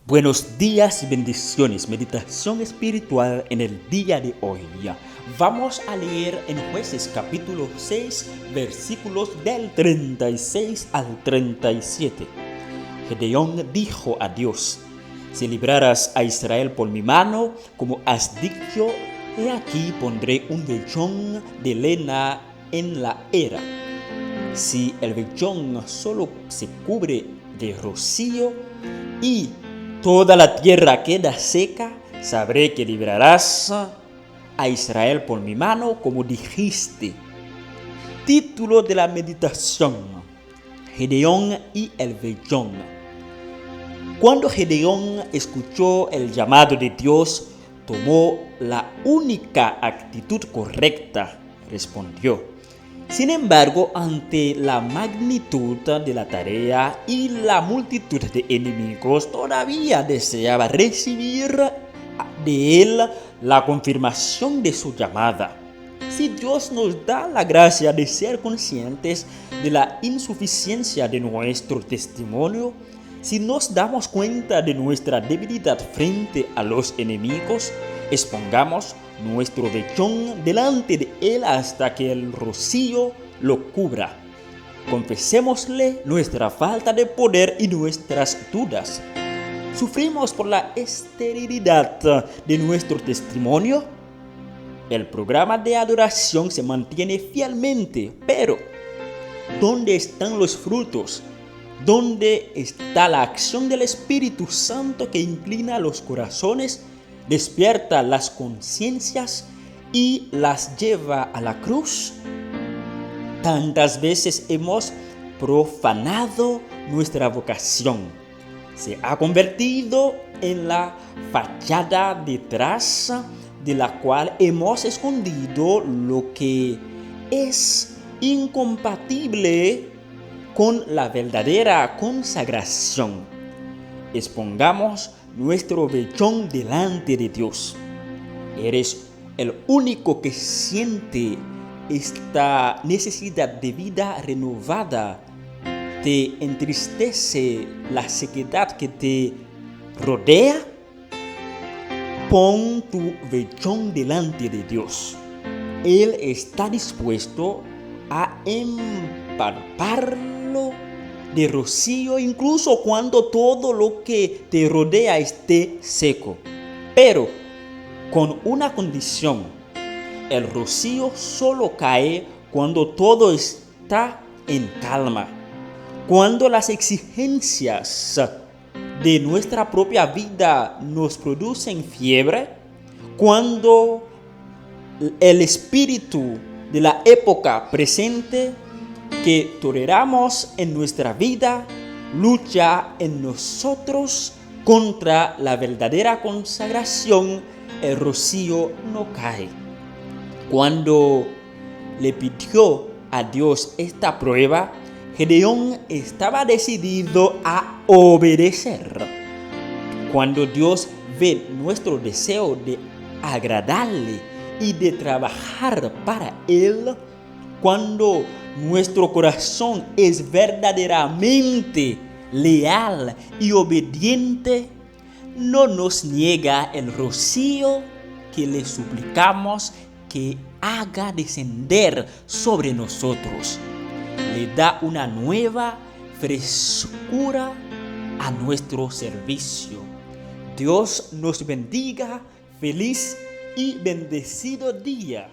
Buenos días y bendiciones, meditación espiritual en el día de hoy. Vamos a leer en Jueces capítulo 6, versículos del 36 al 37. Gedeón dijo a Dios: si libraras a Israel por mi mano, como has dicho, he aquí pondré un vellón de lana en la era. Si el vellón solo se cubre de rocío y toda la tierra queda seca, sabré que librarás a Israel por mi mano, como dijiste. Título de la meditación: Gedeón y el vellón. Cuando Gedeón escuchó el llamado de Dios, tomó la única actitud correcta, respondió. Sin embargo, ante la magnitud de la tarea y la multitud de enemigos, todavía deseaba recibir de él la confirmación de su llamada. Si Dios nos da la gracia de ser conscientes de la insuficiencia de nuestro testimonio, si nos damos cuenta de nuestra debilidad frente a los enemigos, expongamos nuestro vellón delante de él hasta que el rocío lo cubra. Confesémosle nuestra falta de poder y nuestras dudas. ¿Sufrimos por la esterilidad de nuestro testimonio? El programa de adoración se mantiene fielmente, pero ¿dónde están los frutos? ¿Dónde está la acción del Espíritu Santo que inclina los corazones, despierta las conciencias y las lleva a la cruz? Tantas veces hemos profanado nuestra vocación. Se ha convertido en la fachada detrás de la cual hemos escondido lo que es incompatible con la verdadera consagración. Expongamos nuestro vellón delante de Dios. Eres el único que siente esta necesidad de vida renovada. ¿Te entristece la sequedad que te rodea? Pon tu vellón delante de Dios. Él está dispuesto a empaparlo de rocío incluso cuando todo lo que te rodea esté seco. Pero con una condición: el rocío solo cae cuando todo está en calma. Cuando las exigencias de nuestra propia vida nos producen fiebre, cuando el espíritu de la época presente que toleramos en nuestra vida lucha en nosotros contra la verdadera consagración, el rocío no cae. Cuando le pidió a Dios esta prueba, Gedeón estaba decidido a obedecer. Cuando Dios ve nuestro deseo de agradarle y de trabajar para Él, cuando nuestro corazón es verdaderamente leal y obediente, no nos niega el rocío que le suplicamos que haga descender sobre nosotros. Le da una nueva frescura a nuestro servicio. Dios nos bendiga. Feliz y bendecido día.